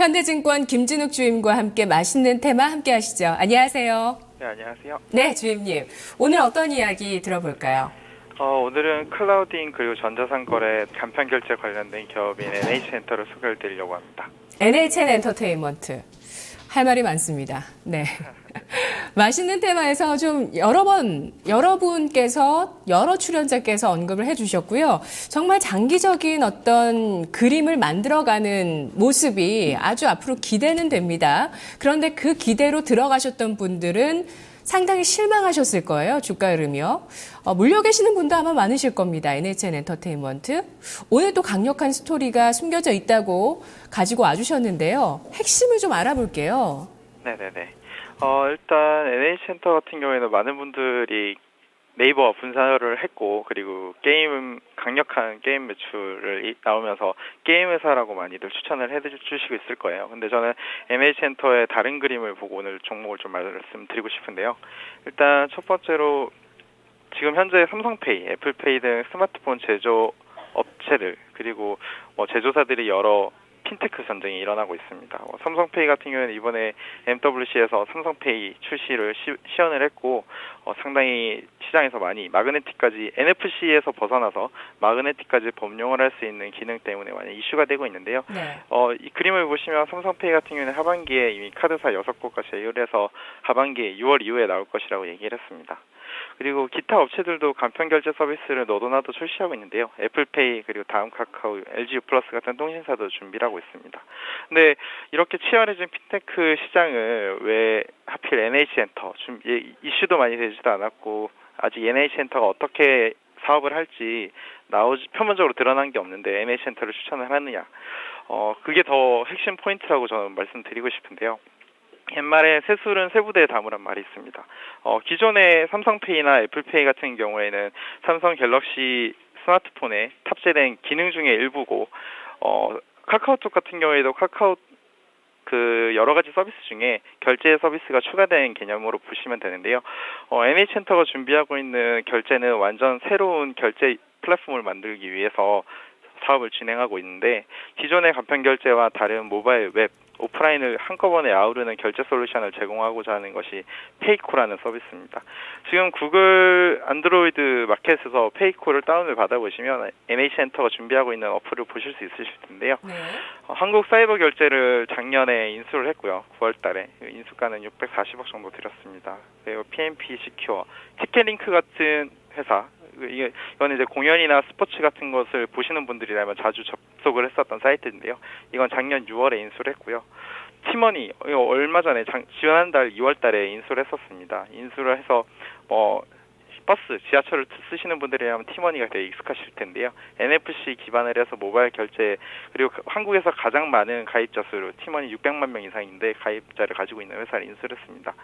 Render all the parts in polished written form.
현대증권 김진욱 주임과 함께 맛있는 테마 함께 하시죠. 안녕하세요. 네, 안녕하세요. 네, 주임님. 오늘 어떤 이야기 들어볼까요? 오늘은 클라우딩 그리고 전자상거래 간편결제 관련된 기업인 NH엔터를 소개를 드리려고 합니다. NHN 엔터테인먼트. 할 말이 많습니다. 네. 맛있는 테마에서 좀 여러분께서 여러 출연자께서 언급을 해주셨고요. 정말 장기적인 어떤 그림을 만들어가는 모습이 아주 앞으로 기대는 됩니다. 그런데 그 기대로 들어가셨던 분들은 상당히 실망하셨을 거예요. 주가 흐름이요. 물려 계시는 분도 아마 많으실 겁니다. NHN 엔터테인먼트. 오늘 또 강력한 스토리가 숨겨져 있다고 가지고 와주셨는데요. 핵심을 좀 알아볼게요. 네네네. 일단 NH엔터 같은 경우에는 많은 분들이 네이버와 분사를 했고, 그리고 강력한 게임 매출을 나오면서 게임 회사라고 많이들 추천을 해주시고 있을 거예요. 근데 저는 NH엔터의 다른 그림을 보고 오늘 종목을 좀 말씀드리고 싶은데요. 일단 첫 번째로 지금 현재 삼성페이, 애플페이 등 스마트폰 제조 업체들, 그리고 제조사들이 여러 핀테크 전쟁이 일어나고 있습니다. 삼성페이 같은 경우에는 이번에 MWC에서 삼성페이 출시를 시연을 했고, 상당히 시장에서 많이 마그네틱까지 NFC에서 벗어나서 마그네틱까지 범용을 할 수 있는 기능 때문에 많이 이슈가 되고 있는데요. 네. 이 그림을 보시면 삼성페이 같은 경우에는 하반기에 이미 카드사 6곳과 제휴를 해서 하반기 6월 이후에 나올 것이라고 얘기를 했습니다. 그리고 기타 업체들도 간편결제 서비스를 너도나도 출시하고 있는데요. 애플페이, 그리고 다음 카카오, LG U+ 같은 통신사도 준비를 하고 있습니다. 근데 이렇게 치열해진 핀테크 시장을 왜 하필 NH엔터, 이슈도 많이 되지도 않았고 아직 NH엔터가 어떻게 사업을 할지 표면적으로 드러난 게 없는데 NH엔터를 추천을 하느냐. 그게 더 핵심 포인트라고 저는 말씀드리고 싶은데요. 옛말에 새술은 새부대에 담으란 말이 있습니다. 기존의 삼성페이나 애플페이 같은 경우에는 삼성 갤럭시 스마트폰에 탑재된 기능 중에 일부고, 카카오톡 같은 경우에도 여러 가지 서비스 중에 결제 서비스가 추가된 개념으로 보시면 되는데요. NH엔터가 준비하고 있는 결제는 완전 새로운 결제 플랫폼을 만들기 위해서 사업을 진행하고 있는데, 기존의 간편결제와 다른 모바일, 웹, 오프라인을 한꺼번에 아우르는 결제 솔루션을 제공하고자 하는 것이 페이코라는 서비스입니다. 지금 구글 안드로이드 마켓에서 페이코를 다운을 받아보시면 NH엔터가 준비하고 있는 어플을 보실 수 있으실 텐데요. 네. 한국 사이버 결제를 작년에 인수를 했고요. 9월 달에 인수가는 640억 정도 들였습니다. 그리고 PNP 시큐어, 티켓링크 같은 회사, 이건 이제 공연이나 스포츠 같은 것을 보시는 분들이라면 자주 접속을 했었던 사이트인데요. 이건 작년 6월에 인수를 했고요. 티머니, 이거 얼마 전에 지난달 2월 달에 인수를 했었습니다. 인수를 해서 버스, 지하철을 쓰시는 분들이라면 티머니가 되게 익숙하실 텐데요. NFC 기반을 해서 모바일 결제, 그리고 한국에서 가장 많은 가입자 수로 티머니 600만 명 이상인데 가입자를 가지고 있는 회사를 인수를 했습니다.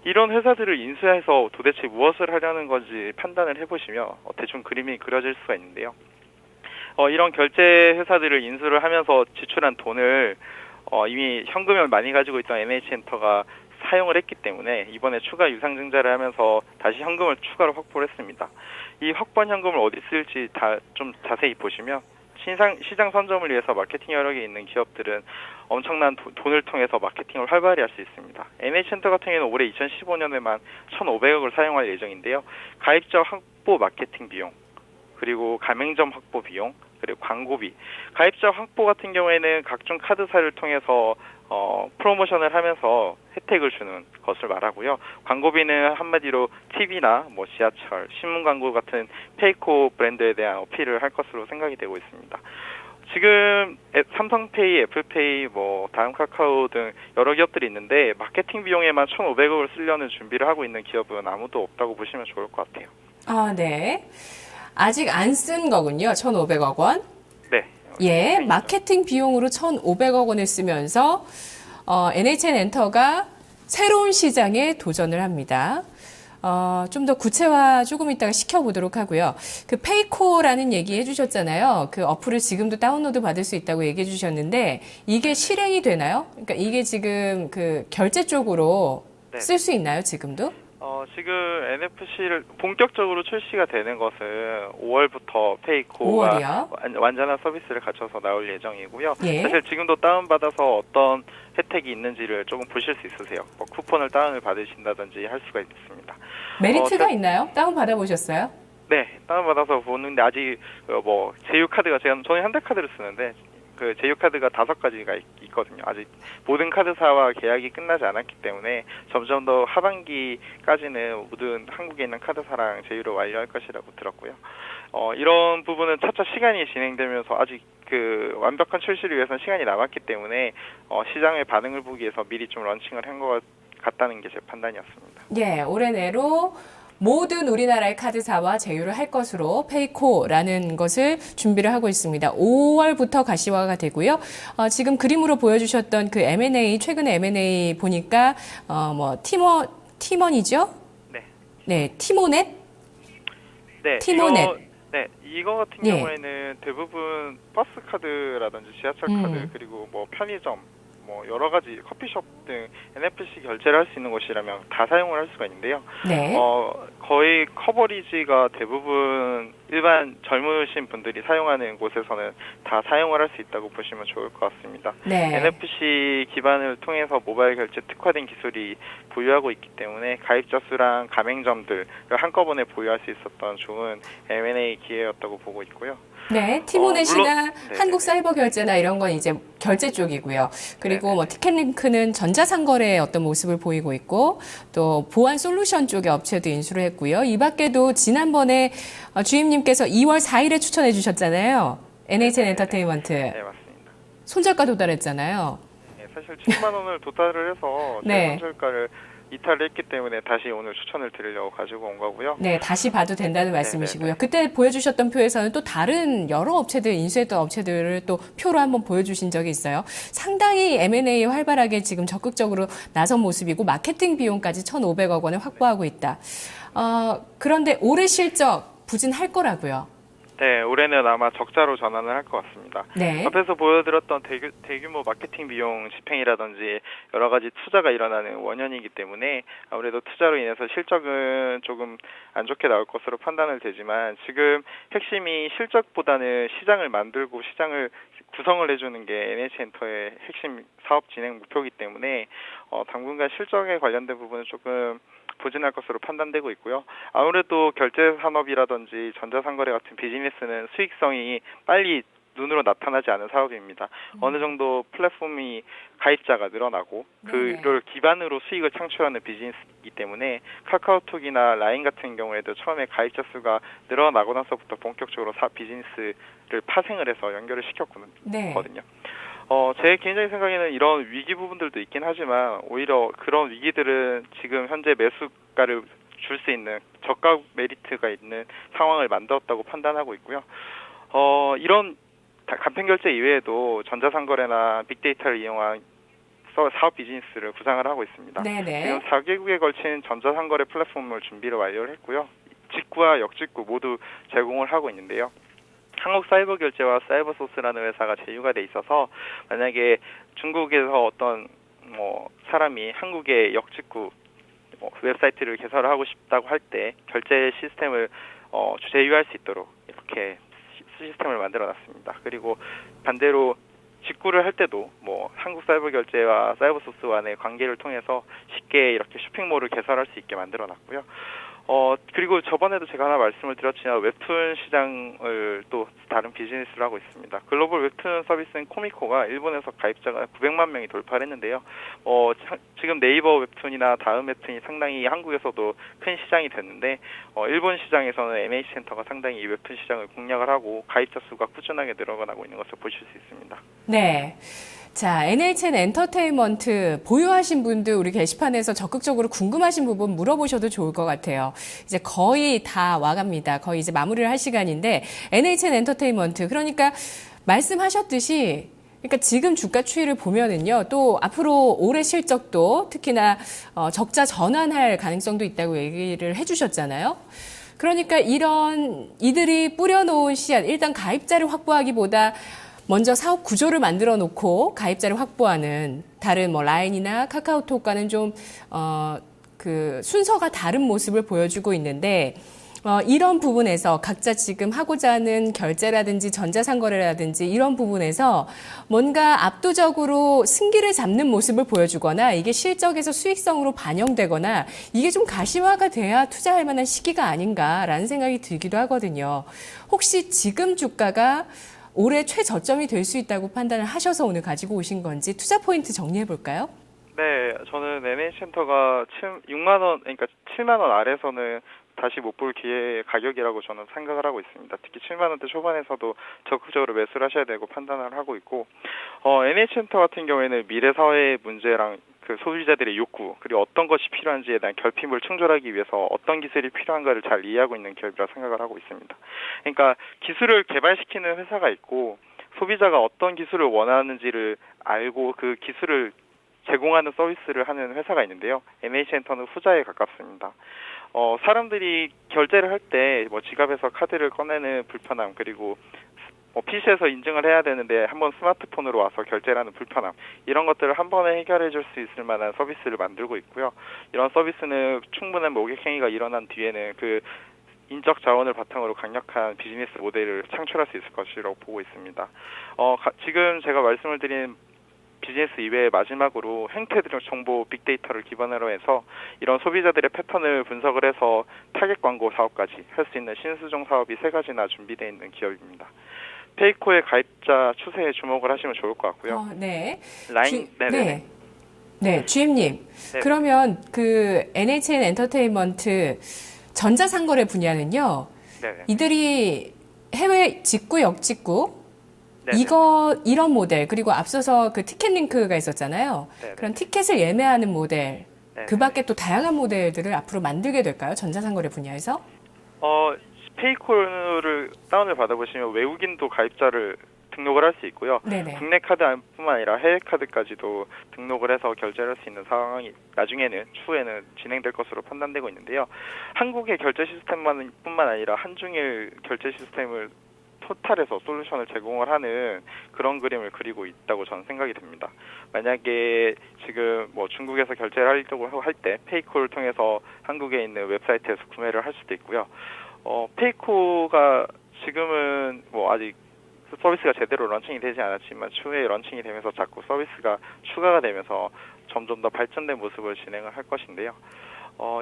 이런 회사들을 인수해서 도대체 무엇을 하려는 건지 판단을 해보시면 대충 그림이 그려질 수가 있는데요. 이런 결제 회사들을 인수를 하면서 지출한 돈을 이미 현금을 많이 가지고 있던 NH엔터가 사용을 했기 때문에 이번에 추가 유상증자를 하면서 다시 현금을 추가로 확보를 했습니다. 이 확보한 현금을 어디 쓸지 좀 자세히 보시면 시장 선점을 위해서 마케팅 여력이 있는 기업들은 엄청난 돈을 통해서 마케팅을 활발히 할 수 있습니다. NH엔터 같은 경우는 올해 2015년에만 1,500억을 사용할 예정인데요. 가입자 확보 마케팅 비용, 그리고 가맹점 확보 비용, 그리고 광고비, 가입자 확보 같은 경우에는 각종 카드사를 통해서 프로모션을 하면서 혜택을 주는 것을 말하고요. 광고비는 한마디로 TV나 지하철, 신문 광고 같은 페이코 브랜드에 대한 어필을 할 것으로 생각이 되고 있습니다. 지금 삼성페이, 애플페이, 다음 카카오 등 여러 기업들이 있는데 마케팅 비용에만 1,500억을 쓰려는 준비를 하고 있는 기업은 아무도 없다고 보시면 좋을 것 같아요. 아, 네. 아직 안 쓴 거군요. 1,500억 원. 네. 예, 마케팅 비용으로 1,500억 원을 쓰면서 NHN 엔터가 새로운 시장에 도전을 합니다. 좀 더 구체화 조금 이따가 시켜보도록 하고요. 그 페이코라는 얘기 해주셨잖아요. 그 어플을 지금도 다운로드 받을 수 있다고 얘기해 주셨는데 이게 실행이 되나요? 그러니까 이게 지금 그 결제 쪽으로 쓸 수 있나요, 지금도? 지금 NFC를 본격적으로 출시가 되는 것은 5월부터 페이코가 5월이요? 완전한 서비스를 갖춰서 나올 예정이고요. 예. 사실 지금도 다운받아서 어떤 혜택이 있는지를 조금 보실 수 있으세요. 뭐 쿠폰을 다운을 받으신다든지 할 수가 있습니다. 메리트가 있나요? 다운 받아보셨어요? 네, 다운받아서 보는데 아직 뭐 제휴 카드가 저는 현대카드를 쓰는데 그 제휴 카드가 5가지가 있거든요. 아직 모든 카드사와 계약이 끝나지 않았기 때문에 점점 더 하반기까지는 모든 한국에 있는 카드사랑 제휴를 완료할 것이라고 들었고요. 이런 부분은 차차 시간이 진행되면서 아직 그 완벽한 출시를 위해서는 시간이 남았기 때문에 시장의 반응을 보기 위해서 미리 좀 런칭을 한 것 같다는 게 제 판단이었습니다. 예, 올해 내로 모든 우리나라의 카드사와 제휴를 할 것으로 페이코라는 것을 준비를 하고 있습니다. 5월부터 가시화가 되고요. 지금 그림으로 보여주셨던 그 M&A, 최근에 M&A 보니까, 티몬이죠? 네. 네, 티모넷? 네. 티모넷. 이거 같은 예. 경우에는 대부분 버스 카드라든지 지하철 카드 그리고 뭐 편의점 뭐 여러 가지 커피숍 등 NFC 결제를 할 수 있는 곳이라면 다 사용을 할 수가 있는데요. 네. 거의 커버리지가 대부분 일반 젊으신 분들이 사용하는 곳에서는 다 사용을 할 수 있다고 보시면 좋을 것 같습니다. 네. NFC 기반을 통해서 모바일 결제 특화된 기술이 보유하고 있기 때문에 가입자 수랑 가맹점들을 한꺼번에 보유할 수 있었던 좋은 M&A 기회였다고 보고 있고요. 네, 티모넷이나 물론, 한국사이버결제나 이런 건 이제 결제 쪽이고요. 그리고 뭐 티켓링크는 전자상거래의 어떤 모습을 보이고 있고 또 보안 솔루션 쪽의 업체도 인수를 했고요. 이 밖에도 지난번에 주임님께서 2월 4일에 추천해 주셨잖아요. NHN 엔터테인먼트. 네, 맞습니다. 손절가 도달했잖아요. 네, 사실 7만 원을 도달을 해서 네. 손절가를 이탈을 했기 때문에 다시 오늘 추천을 드리려고 가지고 온 거고요. 네, 다시 봐도 된다는 말씀이시고요. 그때 보여주셨던 표에서는 또 다른 여러 업체들, 인수했던 업체들을 또 표로 한번 보여주신 적이 있어요. 상당히 M&A 활발하게 지금 적극적으로 나선 모습이고 마케팅 비용까지 1,500억 원을 확보하고 있다. 그런데 올해 실적 부진할 거라고요. 네, 올해는 아마 적자로 전환을 할 것 같습니다. 네. 앞에서 보여드렸던 대규모 마케팅 비용 집행이라든지 여러 가지 투자가 일어나는 원년이기 때문에 아무래도 투자로 인해서 실적은 조금 안 좋게 나올 것으로 판단을 되지만 지금 핵심이 실적보다는 시장을 만들고 시장을 구성을 해주는 게 NH엔터의 핵심 사업 진행 목표이기 때문에 당분간 실적에 관련된 부분은 조금 부진할 것으로 판단되고 있고요. 아무래도 결제 산업이라든지 전자상거래 같은 비즈니스는 수익성이 빨리 눈으로 나타나지 않은 사업입니다. 어느 정도 플랫폼이 가입자가 늘어나고 그를 기반으로 수익을 창출하는 비즈니스이기 때문에 카카오톡이나 라인 같은 경우에도 처음에 가입자 수가 늘어나고 나서부터 본격적으로 비즈니스를 파생을 해서 연결을 시켰거든요. 네. 제 개인적인 생각에는 이런 위기 부분들도 있긴 하지만 오히려 그런 위기들은 지금 현재 매수가를 줄 수 있는 저가 메리트가 있는 상황을 만들었다고 판단하고 있고요. 이런 간편결제 이외에도 전자상거래나 빅데이터를 이용한 사업 비즈니스를 구상을 하고 있습니다. 네네. 지금 4개국에 걸친 전자상거래 플랫폼을 준비를 완료를 했고요. 직구와 역직구 모두 제공을 하고 있는데요. 한국사이버결제와 사이버소스라는 회사가 제휴가 돼 있어서 만약에 중국에서 어떤 사람이 한국의 역직구 웹사이트를 개설을 하고 싶다고 할 때 결제 시스템을 제휴할 수 있도록 이렇게 시스템을 만들어놨습니다. 그리고 반대로 직구를 할 때도 한국사이버결제와 사이버소스 간의 관계를 통해서 쉽게 이렇게 쇼핑몰을 개설할 수 있게 만들어놨고요. 그리고 저번에도 제가 하나 말씀을 드렸지만 웹툰 시장을 또 다른 비즈니스를 하고 있습니다. 글로벌 웹툰 서비스인 코미코가 일본에서 가입자가 900만 명이 돌파를 했는데요. 지금 네이버 웹툰이나 다음 웹툰이 상당히 한국에서도 큰 시장이 됐는데 일본 시장에서는 NH센터가 상당히 이 웹툰 시장을 공략을 하고 가입자 수가 꾸준하게 늘어나고 있는 것을 보실 수 있습니다. 네. 자, NHN 엔터테인먼트 보유하신 분들 우리 게시판에서 적극적으로 궁금하신 부분 물어보셔도 좋을 것 같아요. 이제 거의 다 와갑니다. 거의 이제 마무리를 할 시간인데 NHN 엔터테인먼트 그러니까 말씀하셨듯이 그러니까 지금 주가 추이를 보면은요. 또 앞으로 올해 실적도 특히나 적자 전환할 가능성도 있다고 얘기를 해주셨잖아요. 그러니까 이들이 뿌려놓은 씨앗 일단 가입자를 확보하기보다 먼저 사업 구조를 만들어 놓고 가입자를 확보하는 다른 라인이나 카카오톡과는 좀 그 순서가 다른 모습을 보여주고 있는데 이런 부분에서 각자 지금 하고자 하는 결제라든지 전자상거래라든지 이런 부분에서 뭔가 압도적으로 승기를 잡는 모습을 보여주거나 이게 실적에서 수익성으로 반영되거나 이게 좀 가시화가 돼야 투자할 만한 시기가 아닌가라는 생각이 들기도 하거든요. 혹시 지금 주가가 올해 최저점이 될 수 있다고 판단을 하셔서 오늘 가지고 오신 건지 투자 포인트 정리해 볼까요? 네, 저는 NH센터가 6만 원, 그러니까 7만 원 아래서는 다시 못 볼 기회의 가격이라고 저는 생각을 하고 있습니다. 특히 7만 원대 초반에서도 적극적으로 매수를 하셔야 되고 판단을 하고 있고, NH센터 같은 경우에는 미래 사회의 문제랑 그 소비자들의 욕구, 그리고 어떤 것이 필요한지에 대한 결핍을 충족하기 위해서 어떤 기술이 필요한가를 잘 이해하고 있는 기업이라 생각을 하고 있습니다. 그러니까 기술을 개발시키는 회사가 있고, 소비자가 어떤 기술을 원하는지를 알고 그 기술을 제공하는 서비스를 하는 회사가 있는데요. NH센터는 후자에 가깝습니다. 사람들이 결제를 할 때 뭐 지갑에서 카드를 꺼내는 불편함, 그리고 PC에서 인증을 해야 되는데 한번 스마트폰으로 와서 결제를 하는 불편함, 이런 것들을 한 번에 해결해 줄 수 있을 만한 서비스를 만들고 있고요. 이런 서비스는 충분한 모객 행위가 일어난 뒤에는 그 인적 자원을 바탕으로 강력한 비즈니스 모델을 창출할 수 있을 것이라고 보고 있습니다. 지금 제가 말씀을 드린 비즈니스 이외에 마지막으로 행태들 정보 빅데이터를 기반으로 해서 이런 소비자들의 패턴을 분석을 해서 타겟 광고 사업까지 할 수 있는 신수종 사업이 3가지나 준비되어 있는 기업입니다. 페이코의 가입자 추세에 주목을 하시면 좋을 것 같고요. 네. 라인, 네네. 네, GM님. 네. 그러면 그 NHN 엔터테인먼트 전자상거래 분야는요. 네네. 이들이 해외 직구, 역직구 네네. 이런 모델, 그리고 앞서서 그 티켓 링크가 있었잖아요. 네네. 그런 티켓을 예매하는 모델, 네네. 그 밖에 또 다양한 모델들을 앞으로 만들게 될까요? 전자상거래 분야에서? 페이콜을 다운을 받아보시면 외국인도 가입자를 등록을 할 수 있고요. 네네. 국내 카드뿐만 아니라 해외 카드까지도 등록을 해서 결제를 할 수 있는 상황이 나중에는 추후에는 진행될 것으로 판단되고 있는데요. 한국의 결제 시스템뿐만 아니라 한중일 결제 시스템을 토탈에서 솔루션을 제공을 하는 그런 그림을 그리고 있다고 저는 생각이 됩니다. 만약에 지금 뭐 중국에서 결제를 하려고 할 때 페이코를 통해서 한국에 있는 웹사이트에서 구매를 할 수도 있고요. 페이코가 지금은 뭐 아직 서비스가 제대로 런칭이 되지 않았지만 추후에 런칭이 되면서 자꾸 서비스가 추가가 되면서 점점 더 발전된 모습을 진행을 할 것인데요.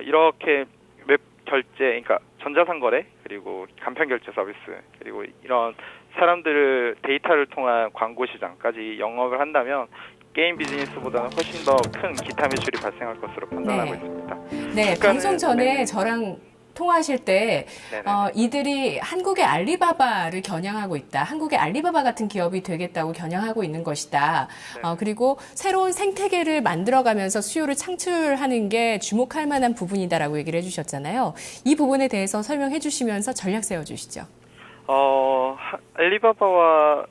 이렇게 웹 결제, 그러니까 전자상거래, 그리고 간편결제 서비스, 그리고 이런 사람들을 데이터를 통한 광고 시장까지 영업을 한다면 게임 비즈니스보다는 훨씬 더 큰 기타 매출이 발생할 것으로 판단하고 네. 있습니다. 네, 방송 전에 저랑 통화하실 때 네네. 이들이 한국의 알리바바를 겨냥하고 있다. 한국의 알리바바 같은 기업이 되겠다고 겨냥하고 있는 것이다. 그리고 새로운 생태계를 만들어가면서 수요를 창출하는 게 주목할 만한 부분이다라고 얘기를 해주셨잖아요. 이 부분에 대해서 설명해 주시면서 전략 세워주시죠. 알리바바와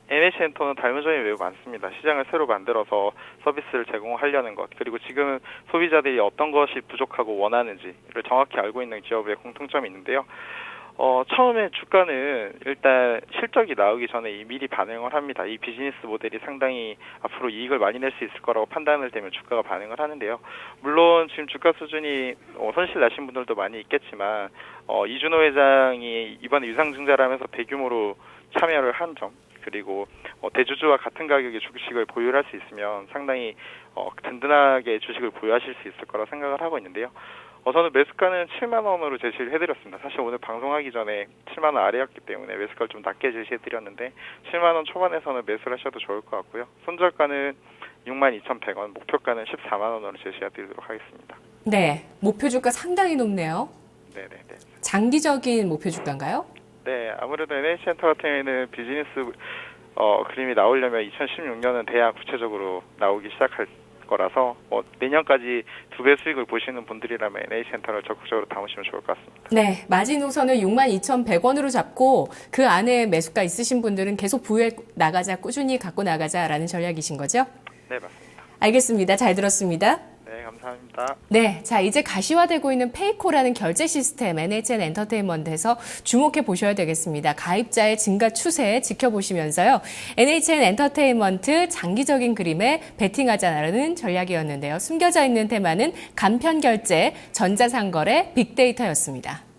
NH센터는 닮은 점이 매우 많습니다. 시장을 새로 만들어서 서비스를 제공하려는 것, 그리고 지금 소비자들이 어떤 것이 부족하고 원하는지를 정확히 알고 있는 기업의 공통점이 있는데요. 처음에 주가는 일단 실적이 나오기 전에 미리 반응을 합니다. 이 비즈니스 모델이 상당히 앞으로 이익을 많이 낼 수 있을 거라고 판단을 되면 주가가 반응을 하는데요. 물론 지금 주가 수준이 손실 나신 분들도 많이 있겠지만 이준호 회장이 이번에 유상증자를 하면서 대규모로 참여를 한 점, 그리고 대주주와 같은 가격의 주식을 보유할 수 있으면 상당히 든든하게 주식을 보유하실 수 있을 거라 생각을 하고 있는데요. 저는 매수가는 7만 원으로 제시를 해드렸습니다. 사실 오늘 방송하기 전에 7만 원 아래였기 때문에 매수가를 좀 낮게 제시해드렸는데 7만 원 초반에서는 매수를 하셔도 좋을 것 같고요. 손절가는 62,100원, 목표가는 14만 원으로 제시해드리도록 하겠습니다. 네, 목표 주가 상당히 높네요. 네네네. 장기적인 목표 주가인가요? 네, 아무래도 NH센터 같은 경우에는 비즈니스 그림이 나오려면 2016년은 돼야 구체적으로 나오기 시작할 거라서 내년까지 2배 수익을 보시는 분들이라면 NH센터를 적극적으로 담으시면 좋을 것 같습니다. 네, 마지노선을 62,100원으로 잡고 그 안에 매수가 있으신 분들은 계속 보유해 나가자, 꾸준히 갖고 나가자라는 전략이신 거죠? 네, 맞습니다. 알겠습니다. 잘 들었습니다. 네, 감사합니다. 네, 자 이제 가시화되고 있는 페이코라는 결제 시스템 NHN 엔터테인먼트에서 주목해 보셔야 되겠습니다. 가입자의 증가 추세 지켜보시면서요. NHN 엔터테인먼트 장기적인 그림에 베팅하자라는 전략이었는데요. 숨겨져 있는 테마는 간편 결제, 전자상거래, 빅데이터였습니다.